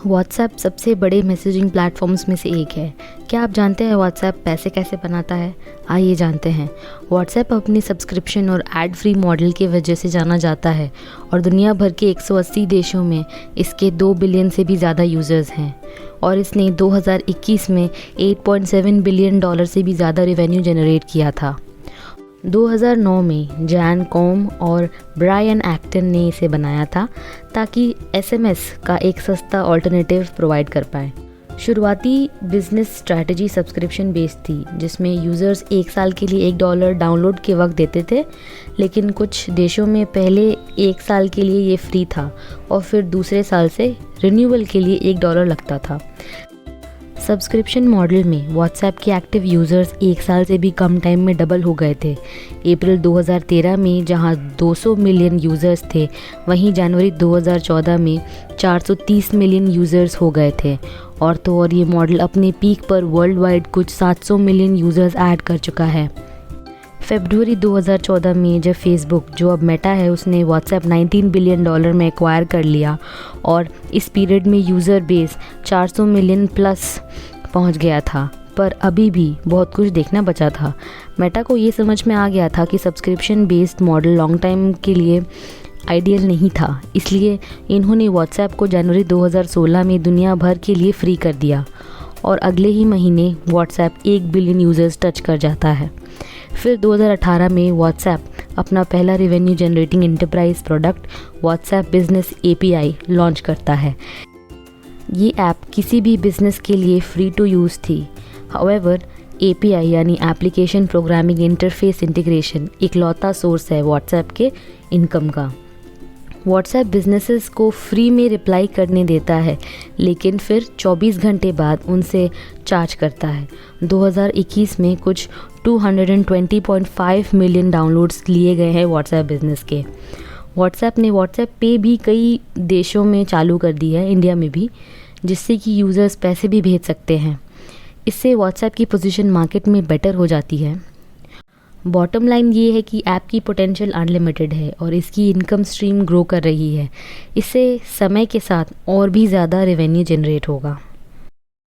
WhatsApp सबसे बड़े messaging platforms में से एक है। क्या आप जानते हैं व्हाट्सएप पैसे कैसे बनाता है? आइए जानते हैं। व्हाट्सएप अपनी सब्सक्रिप्शन और एड फ्री मॉडल की वजह से जाना जाता है और दुनिया भर के 180 देशों में इसके 2 बिलियन से भी ज़्यादा यूज़र्स हैं और इसने 2021 में $8.7 बिलियन से भी ज़्यादा रेवेन्यू जनरेट किया था। 2009 में जैन कॉम और ब्रायन एक्टन ने इसे बनाया था ताकि एसएमएस का एक सस्ता ऑल्टरनेटिव प्रोवाइड कर पाए। शुरुआती बिजनेस स्ट्रैटेजी सब्सक्रिप्शन बेस्ड थी, जिसमें यूज़र्स 1 साल के लिए $1 डाउनलोड के वक्त देते थे, लेकिन कुछ देशों में पहले 1 साल के लिए ये फ्री था और फिर दूसरे साल से रिन्यूअल के लिए $1 लगता था। सब्सक्रिप्शन मॉडल में व्हाट्सएप के एक्टिव यूज़र्स 1 साल से भी कम टाइम में डबल हो गए थे। अप्रैल 2013 में जहां 200 मिलियन यूज़र्स थे, वहीं जनवरी 2014 में 430 मिलियन यूज़र्स हो गए थे। और ये मॉडल अपने पीक पर वर्ल्ड वाइड कुछ 700 मिलियन यूज़र्स ऐड कर चुका है। फरवरी 2014 में जब फेसबुक, जो अब मेटा है, उसने व्हाट्सएप $19 बिलियन में एक्वायर कर लिया और इस पीरियड में यूज़र बेस 400 मिलियन प्लस पहुंच गया था, पर अभी भी बहुत कुछ देखना बचा था। मेटा को ये समझ में आ गया था कि subscription based model long time के लिए आइडियल नहीं था, इसलिए इन्होंने व्हाट्सएप को जनवरी 2016 में दुनिया भर के लिए फ्री कर दिया और अगले ही महीने व्हाट्सएप 1 बिलियन यूज़र्स टच कर जाता है। फिर 2018 में व्हाट्सएप अपना पहला revenue generating enterprise product WhatsApp business API launch करता है। ये ऐप किसी भी बिजनेस के लिए फ्री टू यूज़ थी। हाउएवर, API यानी एप्लीकेशन प्रोग्रामिंग इंटरफेस इंटीग्रेशन इकलौता सोर्स है व्हाट्सएप के इनकम का। व्हाट्सएप बिजनेसेस को फ्री में रिप्लाई करने देता है, लेकिन फिर 24 घंटे बाद उनसे चार्ज करता है। 2021 में कुछ 220.5 मिलियन डाउनलोड्स लिए गए हैं व्हाट्सएप बिजनेस के। व्हाट्सएप ने व्हाट्सएप पे भी कई देशों में चालू कर दी है, इंडिया में भी, जिससे कि यूज़र्स पैसे भी भेज सकते हैं। इससे व्हाट्सएप की पोजीशन मार्केट में बेटर हो जाती है। बॉटम लाइन ये है कि ऐप की पोटेंशियल अनलिमिटेड है और इसकी इनकम स्ट्रीम ग्रो कर रही है। इससे समय के साथ और भी ज़्यादा रेवेन्यू जनरेट होगा।